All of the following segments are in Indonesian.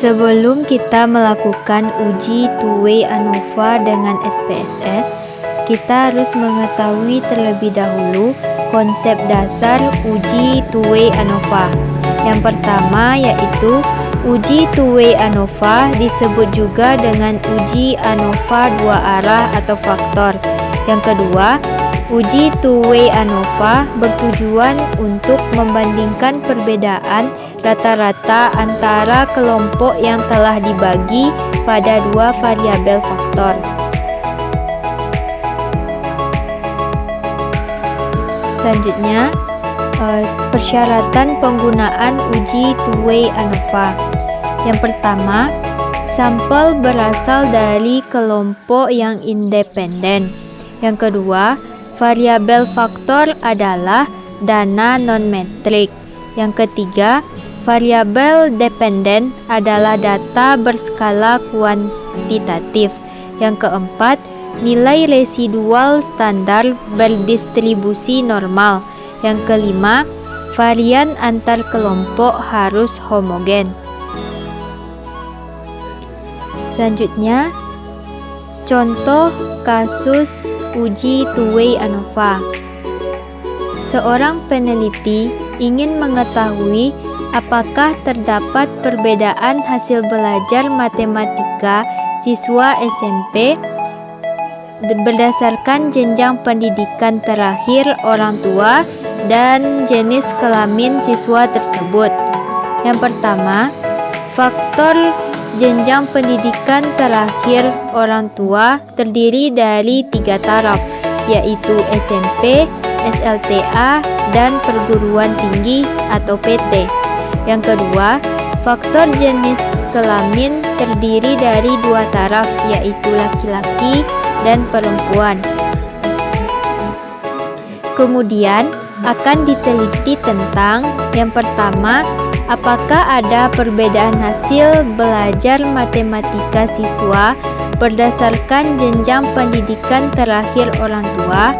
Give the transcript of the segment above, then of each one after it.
Sebelum kita melakukan uji two-way ANOVA dengan SPSS, kita harus mengetahui terlebih dahulu konsep dasar uji two-way ANOVA. Yang pertama yaitu uji two-way ANOVA disebut juga dengan uji ANOVA dua arah atau faktor. Yang kedua, uji two-way ANOVA bertujuan untuk membandingkan perbedaan rata-rata antara kelompok yang telah dibagi pada dua variabel faktor. Selanjutnya, persyaratan penggunaan uji two-way ANOVA. Yang pertama, sampel berasal dari kelompok yang independen. Yang kedua, variabel faktor adalah dana non-metrik. Yang ketiga, variabel dependen adalah data berskala kuantitatif. Yang keempat, nilai residual standar berdistribusi normal. Yang kelima, varian antar kelompok harus homogen. Selanjutnya, contoh kasus uji two-way ANOVA. Seorang peneliti ingin mengetahui apakah terdapat perbedaan hasil belajar matematika siswa SMP berdasarkan jenjang pendidikan terakhir orang tua dan jenis kelamin siswa tersebut. Yang pertama, faktor jenjang pendidikan terakhir orang tua terdiri dari 3 taraf, yaitu SMP, SLTA, dan perguruan tinggi atau PT. Yang kedua, faktor jenis kelamin terdiri dari 2 taraf, yaitu laki-laki dan perempuan. Kemudian akan diteliti tentang yang pertama, apakah ada perbedaan hasil belajar matematika siswa berdasarkan jenjang pendidikan terakhir orang tua.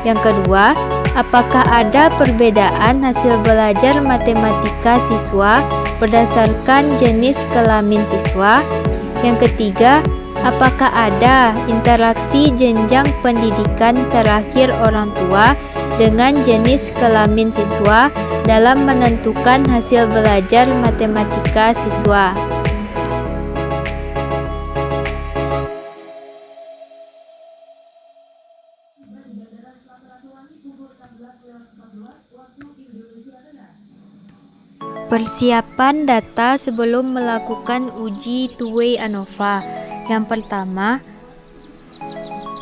Yang kedua, apakah ada perbedaan hasil belajar matematika siswa berdasarkan jenis kelamin siswa. Yang ketiga, apakah ada interaksi jenjang pendidikan terakhir orang tua dengan jenis kelamin siswa dalam menentukan hasil belajar matematika siswa. Persiapan data sebelum melakukan uji two-way ANOVA. Yang pertama,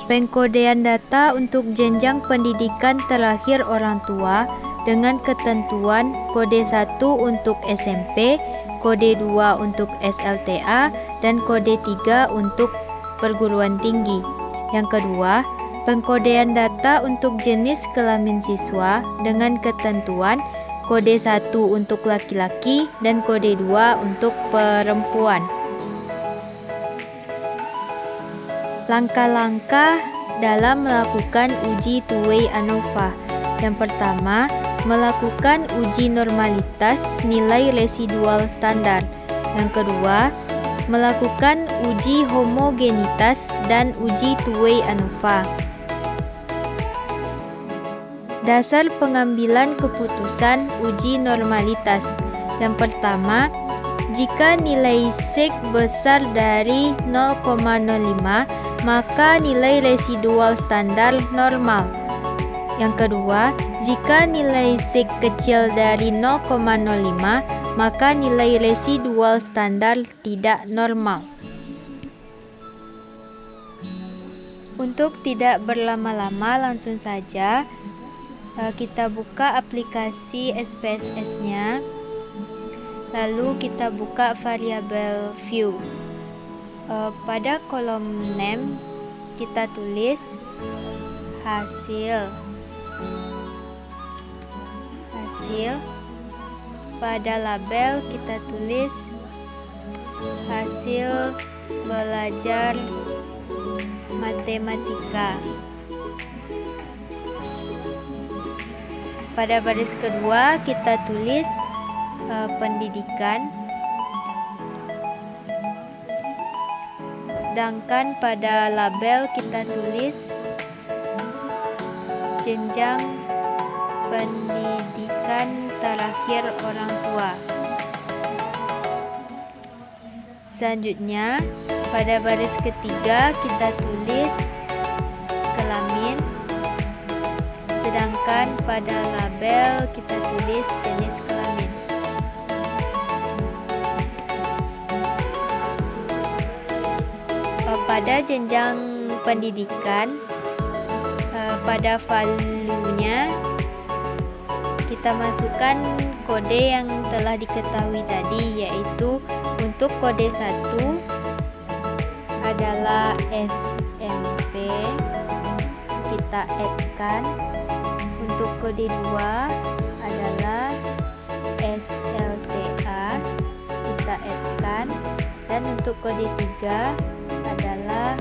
pengkodean data untuk jenjang pendidikan terakhir orang tua dengan ketentuan kode 1 untuk SMP, kode 2 untuk SLTA, dan kode 3 untuk perguruan tinggi. Yang kedua, pengkodean data untuk jenis kelamin siswa dengan ketentuan kode 1 untuk laki-laki dan kode 2 untuk perempuan. Langkah-langkah dalam melakukan uji two-way ANOVA. Yang pertama, melakukan uji normalitas nilai residual standar. Yang kedua, melakukan uji homogenitas dan uji two-way ANOVA. Dasar pengambilan keputusan uji normalitas. Yang pertama, jika nilai sek besar dari 0,05, maka nilai residual standar normal. Yang kedua, jika nilai sek kecil dari 0,05, maka nilai residual standar tidak normal. Untuk tidak berlama-lama, langsung saja kita buka aplikasi SPSS-nya, lalu kita buka variabel view. Pada kolom name kita tulis hasil. Pada label kita tulis hasil belajar matematika. Pada baris kedua kita tulis pendidikan. Sedangkan pada label kita tulis jenjang pendidikan terakhir orang tua. Selanjutnya, pada baris ketiga kita tulis kelamin, sedangkan pada label kita tulis jenis kelamin. Pada jenjang pendidikan, pada valuenya kita masukkan kode yang telah diketahui tadi, yaitu untuk kode 1 adalah SMP, kita add-kan. Untuk kode 2 adalah SLTA, kita add-kan. Dan untuk kode 3 adalah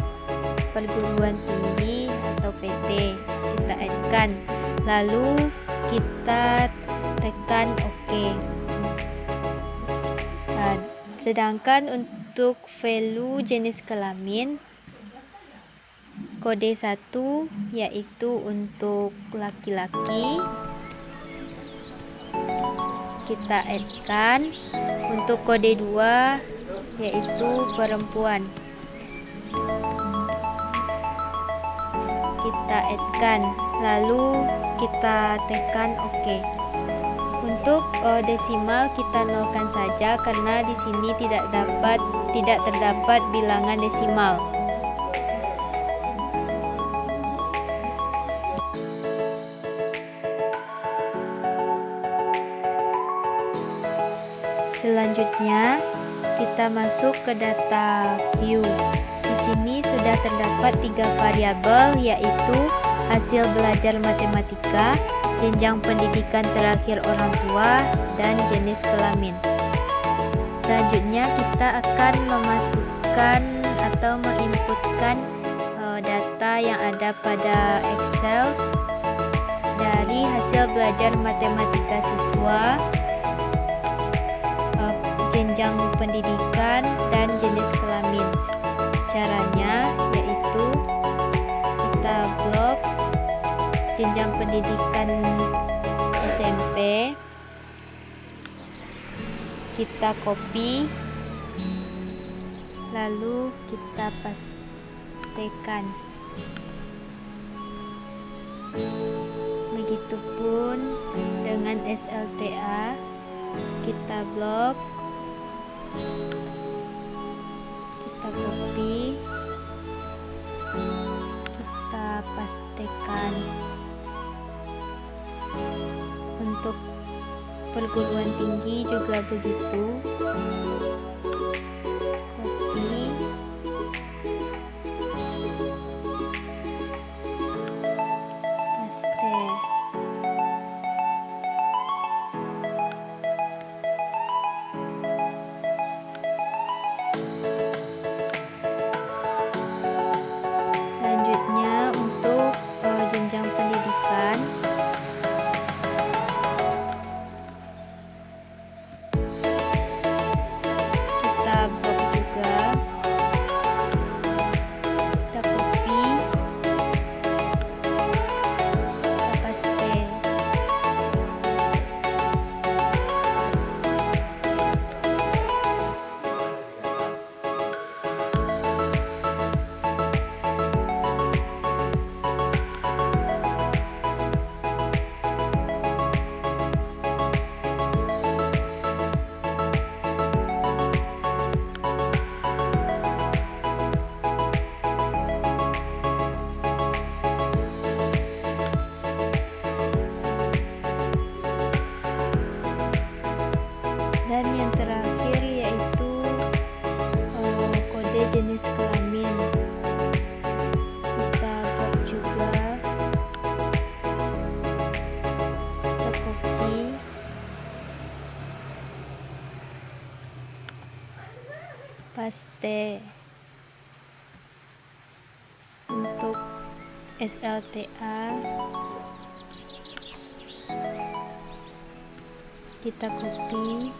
perguruan tinggi atau PT, kita add-kan. Lalu kita tekan OK. Sedangkan untuk value jenis kelamin, kode 1 yaitu untuk laki-laki, kita add-kan. Untuk kode 2 yaitu perempuan, kita add-kan. Lalu kita tekan OK. Untuk desimal kita nolkan saja karena di sini tidak terdapat bilangan desimal. Selanjutnya kita masuk ke data view. Di sini sudah terdapat 3 variabel, yaitu hasil belajar matematika, jenjang pendidikan terakhir orang tua, dan jenis kelamin. Selanjutnya kita akan memasukkan atau menginputkan data yang ada pada Excel dari hasil belajar matematika siswa, jenjang pendidikan, dan jenis kelamin. Caranya yaitu kita blok jenjang pendidikan SMP, kita copy, lalu kita pastekan. Begitupun dengan SLTA, kita blok, kita copy, kita pastekan. Untuk perguruan tinggi juga begitu, copy, paste. Selanjutnya untuk jenjang pendidikan, kita blok juga, kita copy, kita paste. Dan yang terakhir yaitu kode jenis kelamin, kita blok juga, kita copy, paste. Untuk SLTA kita copy,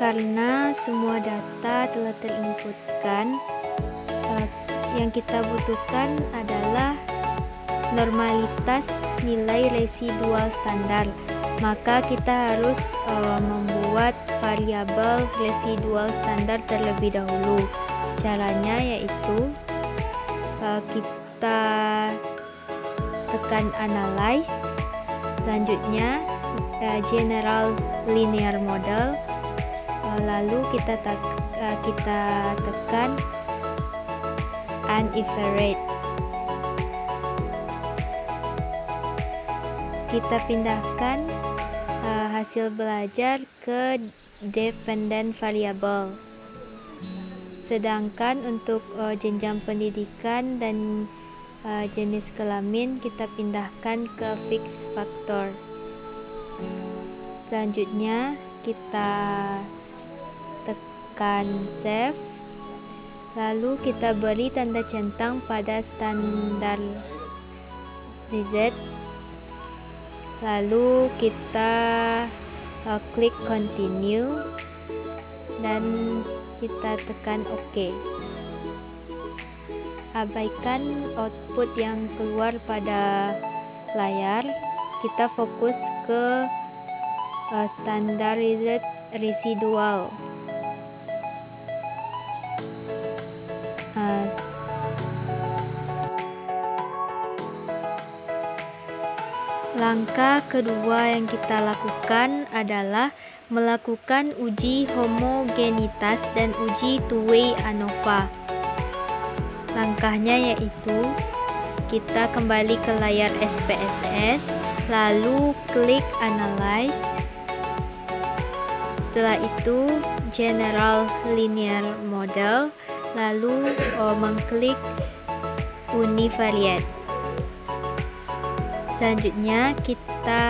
Karena semua data telah terinputkan, yang kita butuhkan adalah normalitas nilai residual standar. Maka kita harus membuat variabel residual standar terlebih dahulu. Caranya yaitu kita tekan analyze, selanjutnya general linear model, lalu kita tekan univariate. Kita pindahkan hasil belajar ke dependent variable. Sedangkan untuk jenjang pendidikan dan jenis kelamin kita pindahkan ke fixed factor. Selanjutnya kita tekan save, lalu kita beri tanda centang pada standar DZ, lalu kita klik continue dan kita tekan OK. Abaikan output yang keluar pada layar, kita fokus ke standardized residual. Langkah kedua yang kita lakukan adalah melakukan uji homogenitas dan uji two-way ANOVA. Langkahnya yaitu kita kembali ke layar SPSS, lalu klik Analyze. Setelah itu General Linear Model, lalu mengklik Univariate. Selanjutnya kita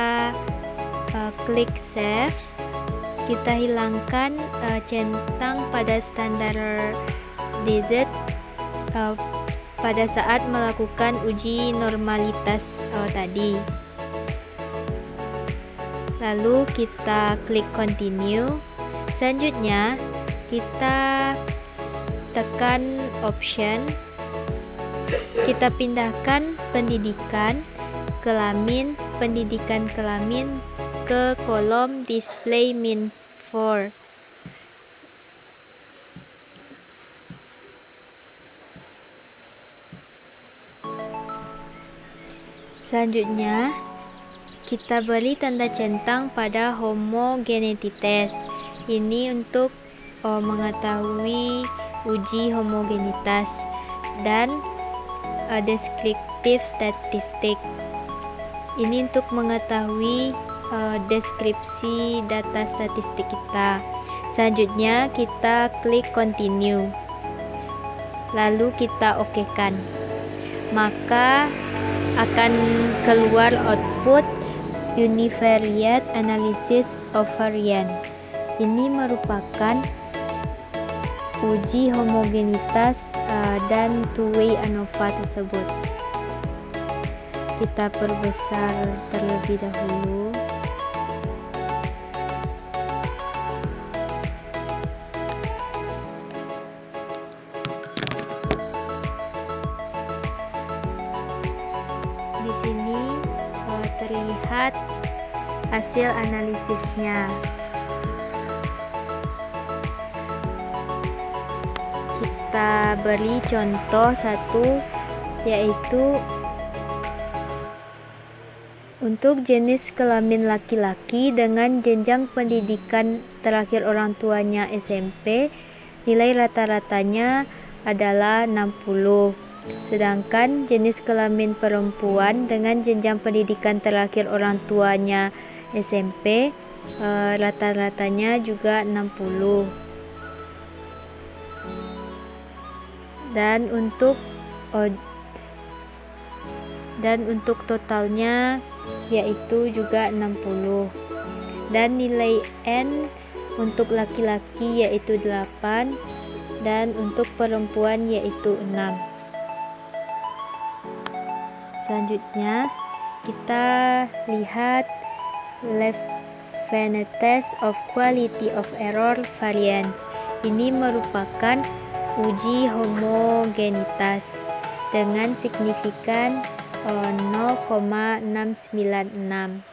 klik Save. Kita hilangkan centang pada standar DZ pada saat melakukan uji normalitas tadi. Lalu kita klik continue. Selanjutnya kita tekan option. Kita pindahkan pendidikan kelamin ke kolom display min4. Selanjutnya kita beri tanda centang pada homogenitas. Ini untuk mengetahui uji homogenitas dan deskriptif statistik. Ini untuk mengetahui deskripsi data statistik kita. Selanjutnya kita klik continue, lalu kita OK-kan. Maka akan keluar output univariate analysis of variance. Ini merupakan uji homogenitas dan two-way ANOVA tersebut. Kita perbesar terlebih dahulu. Di sini terlihat hasil analisisnya. Kita beri contoh satu, yaitu untuk jenis kelamin laki-laki dengan jenjang pendidikan terakhir orang tuanya SMP, nilai rata-ratanya adalah 60. Sedangkan jenis kelamin perempuan dengan jenjang pendidikan terakhir orang tuanya SMP, rata-ratanya juga 60. Dan untuk totalnya yaitu juga 60. Dan nilai N untuk laki-laki yaitu 8 dan untuk perempuan yaitu 6. Selanjutnya kita lihat left Given test of quality of error variance. Ini merupakan uji homogenitas dengan signifikan 0,696.